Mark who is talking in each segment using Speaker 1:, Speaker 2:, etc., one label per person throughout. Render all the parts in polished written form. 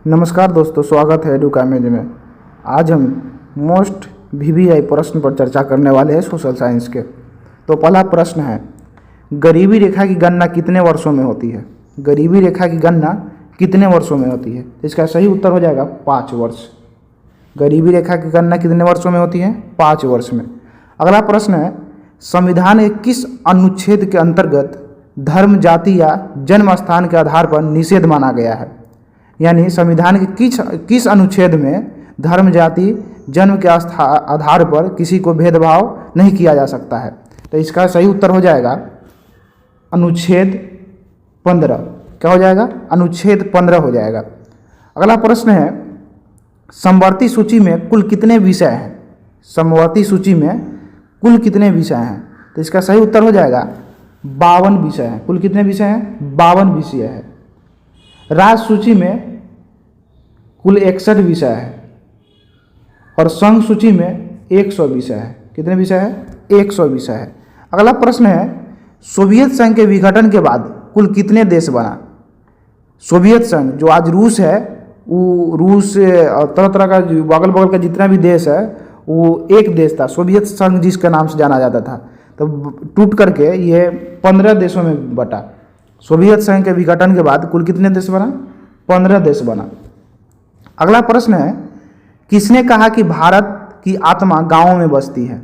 Speaker 1: नमस्कार दोस्तों, स्वागत है एडुकामेज में। आज हम मोस्ट वीवीआई प्रश्न पर चर्चा करने वाले हैं सोशल साइंस के। तो पहला प्रश्न है, गरीबी रेखा की गणना कितने वर्षों में होती है? गरीबी रेखा की गणना कितने वर्षों में होती है? तो इसका सही उत्तर हो जाएगा 5 वर्ष। गरीबी रेखा की गणना कितने वर्षों में होती है? 5 वर्ष में। अगला प्रश्न है, संविधान के किस अनुच्छेद के अंतर्गत धर्म, जाति या जन्म स्थान के आधार पर निषेध माना गया है? यानी संविधान के किस अनुच्छेद में धर्म, जाति, जन्म के आधार पर किसी को भेदभाव नहीं किया जा सकता है? तो इसका सही उत्तर हो जाएगा अनुच्छेद 15। क्या हो जाएगा? अनुच्छेद 15 हो जाएगा। अगला प्रश्न है, समवर्ती सूची में कुल कितने विषय हैं? समवर्ती सूची में कुल कितने विषय हैं? तो इसका सही उत्तर हो जाएगा 52 विषय हैं। कुल कितने विषय हैं? 52 विषय है। राज्य सूची में कुल 61 विषय है और संघ सूची में 100 विषय है। कितने विषय है? 100 विषय है। अगला प्रश्न है, सोवियत संघ के विघटन के बाद कुल कितने देश बना? सोवियत संघ जो आज रूस है, वो रूस और तरह तरह का बगल बगल का जितना भी देश है वो एक देश था, सोवियत संघ जिसके नाम से जाना जाता था। तो टूट करके ये 15 देशों में बटा। सोवियत संघ के विघटन के बाद कुल कितने देश बना? 15 देश बना। अगला प्रश्न है, किसने कहा कि भारत की आत्मा गांवों में बसती है?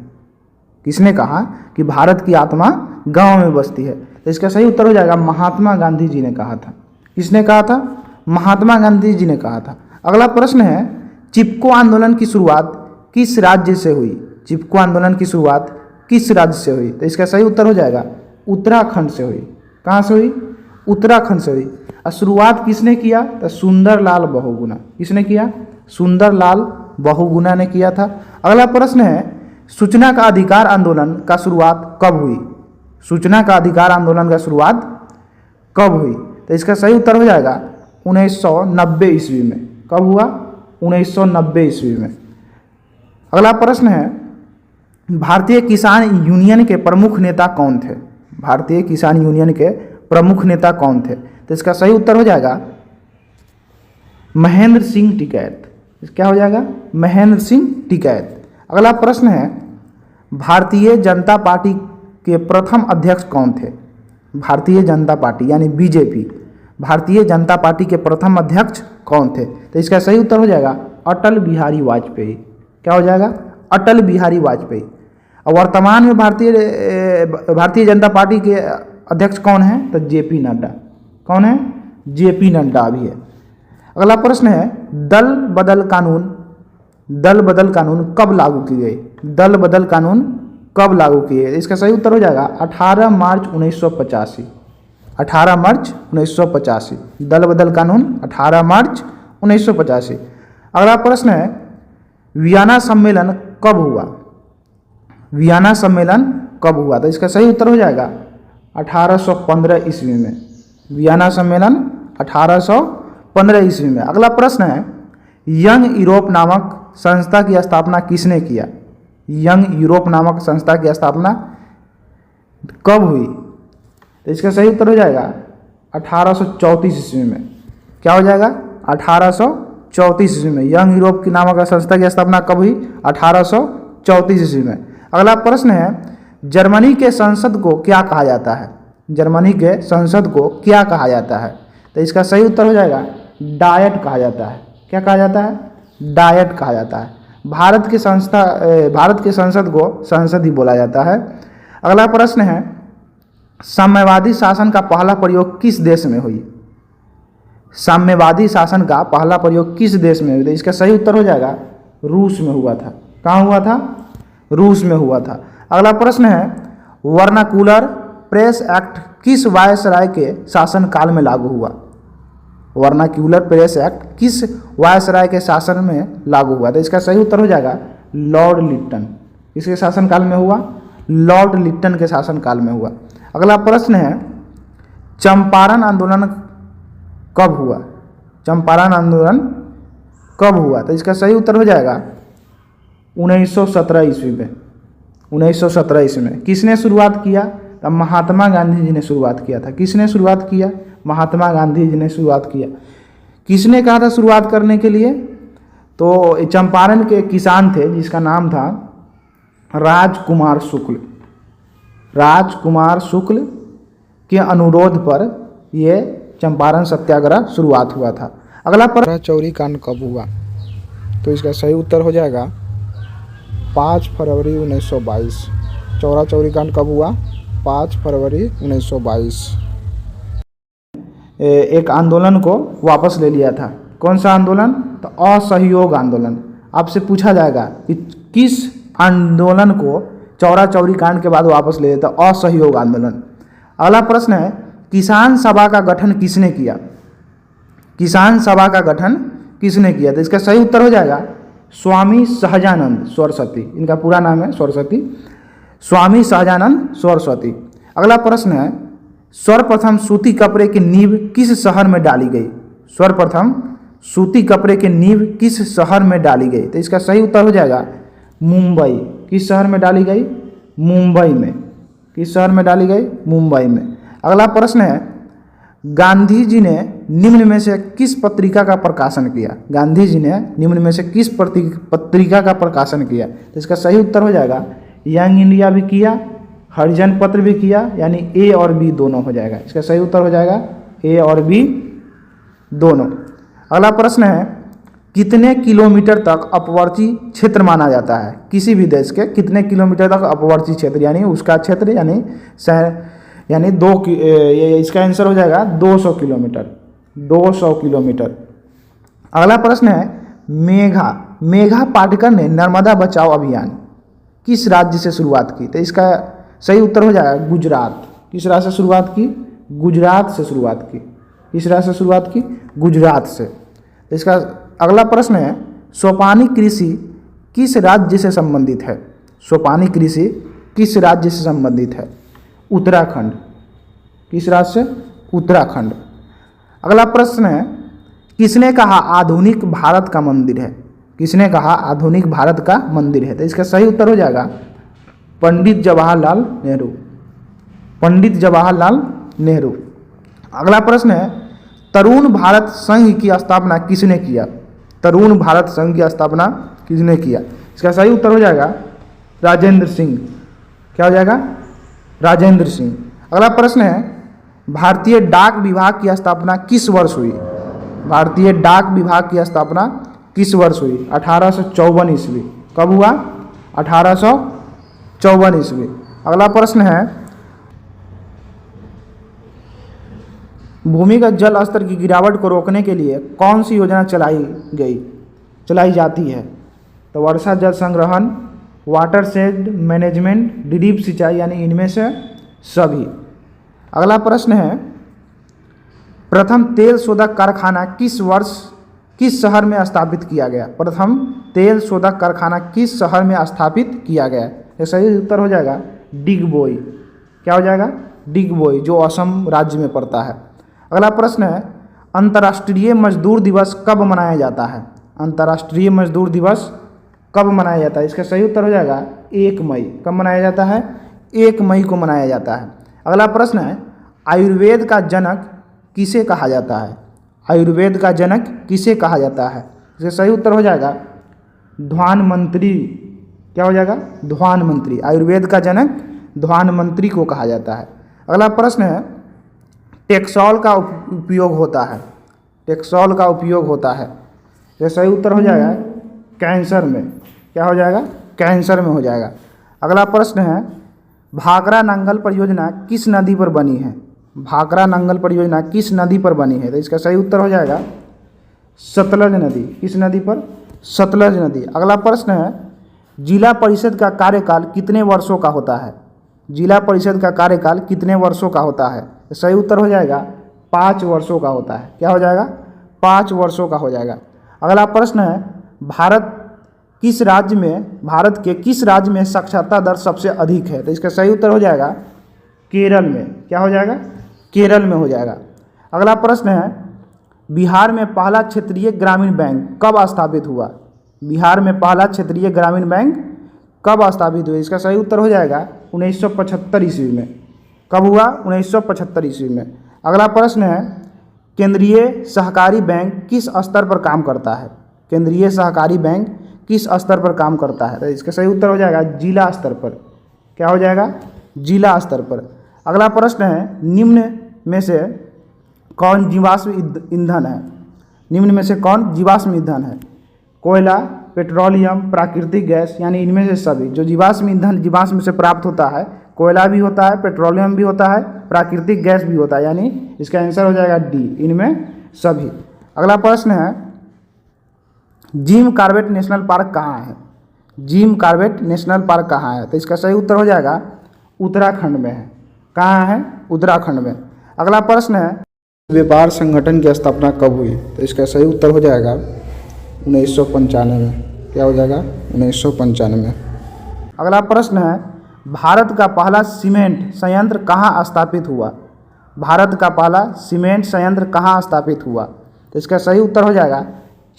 Speaker 1: किसने कहा कि भारत की आत्मा गांव में बसती है? तो इसका सही उत्तर हो जाएगा महात्मा गांधी जी ने कहा था। किसने कहा था? महात्मा गांधी जी ने कहा था। अगला प्रश्न है, चिपको आंदोलन की शुरुआत किस राज्य से हुई? चिपको आंदोलन की शुरुआत किस राज्य से हुई? तो इसका सही उत्तर हो जाएगा उत्तराखंड से हुई। कहाँ से हुई? उत्तराखंड से हुई। और शुरुआत किसने किया? तो सुंदरलाल बहुगुणा। किसने किया? सुंदरलाल बहुगुणा ने किया था। अगला प्रश्न है, सूचना का अधिकार आंदोलन का शुरुआत कब हुई? सूचना का अधिकार आंदोलन का शुरुआत कब हुई? तो इसका सही उत्तर हो जाएगा 1990 ईस्वी में। कब हुआ? 1990 ईस्वी में। अगला प्रश्न है, भारतीय किसान यूनियन के प्रमुख नेता कौन थे? भारतीय किसान यूनियन के प्रमुख नेता कौन थे? तो इसका सही उत्तर हो जाएगा महेंद्र सिंह टिकैत। क्या हो जाएगा? महेंद्र सिंह टिकैत। अगला प्रश्न है, भारतीय जनता पार्टी के प्रथम अध्यक्ष कौन थे? भारतीय जनता पार्टी यानी बीजेपी, भारतीय जनता पार्टी के प्रथम अध्यक्ष कौन थे? तो इसका सही उत्तर हो जाएगा अटल बिहारी वाजपेयी। क्या हो जाएगा? अटल बिहारी वाजपेयी। और वर्तमान में भारतीय जनता पार्टी के अध्यक्ष कौन है? तो जेपी नड्डा। कौन है? जेपी नड्डा भी है। अगला प्रश्न है, दल बदल कानून कब लागू की गई? दल बदल कानून कब लागू किए? इसका सही उत्तर हो जाएगा 18 मार्च 1985। 18 मार्च 1985 दल बदल कानून 18 मार्च 1985। अगला प्रश्न है, वियना सम्मेलन कब हुआ? वियना सम्मेलन कब हुआ? तो इसका सही उत्तर हो जाएगा 1815 ईस्वी में। वियना सम्मेलन 1815 ईस्वी में। अगला प्रश्न है, यंग यूरोप नामक संस्था की स्थापना किसने किया? यंग यूरोप नामक संस्था की स्थापना कब हुई? तो इसका सही उत्तर हो जाएगा 1834 ईस्वी में। क्या हो जाएगा? 1834 ईस्वी में यंग यूरोप की नामक संस्था की स्थापना कब हुई? 1834 ईस्वी में। अगला प्रश्न है, जर्मनी के संसद को क्या कहा जाता है? जर्मनी के संसद को क्या कहा जाता है? तो इसका सही उत्तर हो जाएगा डायट कहा जाता है। क्या कहा जाता है? डायट कहा जाता है। भारत के संसद को संसद ही बोला जाता है। अगला प्रश्न है, साम्यवादी शासन का पहला प्रयोग किस देश में हुई? साम्यवादी शासन का पहला प्रयोग किस देश में हुआ? तो इसका सही उत्तर हो जाएगा रूस में हुआ था। कहाँ हुआ था? रूस में हुआ था। अगला प्रश्न है, वर्नाकुलर प्रेस एक्ट किस वायसराय के शासनकाल में लागू हुआ? वर्नाक्यूलर प्रेस एक्ट किस वायसराय के शासन में लागू हुआ? तो इसका सही उत्तर हो जाएगा लॉर्ड लिट्टन। किसके शासनकाल में हुआ? लॉर्ड लिट्टन के शासनकाल में हुआ। अगला प्रश्न है, चंपारण आंदोलन कब हुआ? चंपारण आंदोलन कब हुआ? तो इसका सही उत्तर हो जाएगा 1917 ईस्वी में। 1917 ईस्वी में। किसने शुरुआत किया? तो महात्मा गांधी जी ने शुरुआत किया था। किसने शुरुआत किया? महात्मा गांधी जी ने शुरुआत किया। किसने कहा था शुरुआत करने के लिए? तो चंपारण के किसान थे जिसका नाम था राजकुमार शुक्ल। राजकुमार शुक्ल के अनुरोध पर यह चंपारण सत्याग्रह शुरुआत हुआ था। अगला प्रश्न, चौरी कांड कब हुआ? तो इसका सही उत्तर हो जाएगा 5 फरवरी 1922। चौरा चौरी कांड कब हुआ? 5 फरवरी 1922। एक आंदोलन को वापस ले लिया था। कौन सा आंदोलन? तो असहयोग आंदोलन। आपसे पूछा जाएगा कि किस आंदोलन को चौरा चौरी कांड के बाद वापस ले लिया था? असहयोग आंदोलन। अगला प्रश्न है, किसान सभा का गठन किसने किया? किसान सभा का गठन किसने किया? तो इसका सही उत्तर हो जाएगा स्वामी सहजानंद सरस्वती। इनका पूरा नाम है सरस्वती, स्वामी सहजानंद सरस्वती। अगला प्रश्न है, सर्वप्रथम सूती कपड़े की नींव किस शहर में डाली गई? सर्वप्रथम सूती कपड़े की नींव किस शहर में डाली गई? तो इसका सही उत्तर हो जाएगा मुंबई। किस शहर में डाली गई? मुंबई में। किस शहर में डाली गई? मुंबई में। अगला प्रश्न है, गांधी जी ने निम्न में से किस पत्रिका का प्रकाशन किया? गांधी जी ने निम्न में से किस पत्रिका का प्रकाशन किया? तो इसका सही उत्तर हो जाएगा यंग इंडिया भी किया, हरिजन पत्र भी किया, यानी ए और बी दोनों हो जाएगा। इसका सही उत्तर हो जाएगा ए और बी दोनों। अगला प्रश्न है, कितने किलोमीटर तक अपवर्ती क्षेत्र माना जाता है? किसी भी देश के कितने किलोमीटर तक अपवर्ती क्षेत्र, यानी उसका क्षेत्र यानी इसका आंसर हो जाएगा 200 किलोमीटर। 200 किलोमीटर। अगला प्रश्न है, मेघा पाटकर ने नर्मदा बचाओ अभियान किस राज्य से शुरुआत की? तो इसका सही उत्तर हो जाएगा गुजरात। किस राज्य से शुरुआत की? गुजरात से शुरुआत की। किस राज्य से शुरुआत की? गुजरात से। तो इसका अगला प्रश्न है, सोपानी कृषि किस राज्य से संबंधित है? सोपानी कृषि किस राज्य से संबंधित है? उत्तराखंड। किस राज्य से? उत्तराखंड। अगला प्रश्न है, किसने कहा आधुनिक भारत का मंदिर है? किसने कहा आधुनिक भारत का मंदिर है? तो इसका सही उत्तर हो जाएगा पंडित जवाहरलाल नेहरू। पंडित जवाहरलाल नेहरू। अगला प्रश्न है, तरुण भारत संघ की स्थापना किसने किया? तरुण भारत संघ की स्थापना किसने किया? इसका सही उत्तर हो जाएगा राजेंद्र सिंह। क्या हो जाएगा? राजेंद्र सिंह। अगला प्रश्न है, भारतीय डाक विभाग की स्थापना किस वर्ष हुई? भारतीय डाक विभाग की स्थापना किस वर्ष हुई? 1854 ईस्वी। कब हुआ? 1854 ईस्वी। अगला प्रश्न है, भूमिगत जल स्तर की गिरावट को रोकने के लिए कौन सी योजना चलाई जाती है? तो वर्षा जल संग्रहण, वाटर शेड मैनेजमेंट, ड्रिप सिंचाई, यानी इनमें से सभी। अगला प्रश्न है, प्रथम तेल शोधक कारखाना किस शहर में स्थापित किया गया? प्रथम तेल शोधक कारखाना किस शहर में स्थापित किया गया? ये सही उत्तर हो जाएगा डिगबोई। क्या हो जाएगा? डिगबोई, जो असम राज्य में पड़ता है। अगला प्रश्न है, अंतर्राष्ट्रीय मजदूर दिवस कब मनाया जाता है? अंतर्राष्ट्रीय मजदूर दिवस कब मनाया जाता है? इसका सही उत्तर हो जाएगा 1 मई। कब मनाया जाता है? 1 मई को मनाया जाता है। अगला प्रश्न है, आयुर्वेद का जनक किसे कहा जाता है? आयुर्वेद का जनक किसे कहा जाता है? इसका सही उत्तर हो जाएगा ध्यानमंत्री। क्या हो जाएगा? ध्यानमंत्री। आयुर्वेद का जनक ध्यानमंत्री को कहा जाता है। अगला प्रश्न है, टेक्सोल का उपयोग होता है। टेक्सोल का उपयोग होता है। ये सही उत्तर हो जाएगा कैंसर में। क्या हो जाएगा? कैंसर में हो जाएगा। अगला प्रश्न है, भाखरा नंगल परियोजना किस नदी पर बनी है? भाखरा नंगल परियोजना किस नदी पर बनी है? तो इसका सही उत्तर हो जाएगा सतलज नदी। किस नदी पर? सतलज नदी। अगला प्रश्न है, जिला परिषद का कार्यकाल कितने वर्षों का होता है? जिला परिषद का कार्यकाल कितने वर्षों का होता है? तो सही उत्तर हो जाएगा 5 वर्षों का होता है। क्या हो जाएगा? 5 वर्षों का हो जाएगा। अगला प्रश्न है, भारत के किस राज्य में साक्षरता दर सबसे अधिक है? तो इसका सही उत्तर हो जाएगा केरल में। क्या हो जाएगा? केरल में हो जाएगा। अगला प्रश्न है, बिहार में पहला क्षेत्रीय ग्रामीण बैंक कब स्थापित हुआ? बिहार में पहला क्षेत्रीय ग्रामीण बैंक कब स्थापित हुआ? इसका सही उत्तर हो जाएगा 1975 ईस्वी में। कब हुआ? 1975 ईस्वी में। अगला प्रश्न है, केंद्रीय सहकारी बैंक किस स्तर पर काम करता है? केंद्रीय सहकारी बैंक किस स्तर पर काम करता है? तो इसका सही उत्तर हो जाएगा जिला स्तर पर। क्या हो जाएगा? जिला स्तर पर। अगला प्रश्न है, निम्न में से कौन जीवाश्म ईंधन है? निम्न में से कौन जीवाश्म ईंधन है? कोयला, पेट्रोलियम, प्राकृतिक गैस, यानी इनमें से सभी। जो जीवाश्म ईंधन जीवाश्म से प्राप्त होता है, कोयला भी होता है, पेट्रोलियम भी होता है, प्राकृतिक गैस भी होता है, यानी इसका आंसर हो जाएगा डी, इनमें सभी। अगला प्रश्न है, जिम कॉर्बेट नेशनल पार्क कहाँ है? जिम कॉर्बेट नेशनल पार्क कहाँ है? तो इसका सही उत्तर हो जाएगा उत्तराखंड में है। कहाँ है? उत्तराखंड में। अगला प्रश्न है, व्यापार संगठन की स्थापना कब हुई? तो इसका सही उत्तर हो जाएगा 1995 में। क्या हो जाएगा? 1995। अगला प्रश्न है, भारत का पहला सीमेंट संयंत्र कहाँ स्थापित हुआ? भारत का पहला सीमेंट संयंत्र कहाँ स्थापित हुआ? तो इसका सही उत्तर हो जाएगा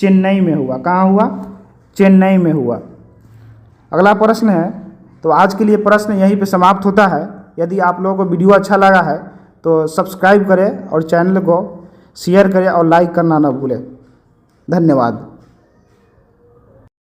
Speaker 1: चेन्नई में हुआ। कहाँ हुआ? चेन्नई में हुआ। अगला प्रश्न है, तो आज के लिए प्रश्न यहीं पे समाप्त होता है। यदि आप लोगों को वीडियो अच्छा लगा है तो सब्सक्राइब करें और चैनल को शेयर करें और लाइक करना ना भूलें। धन्यवाद।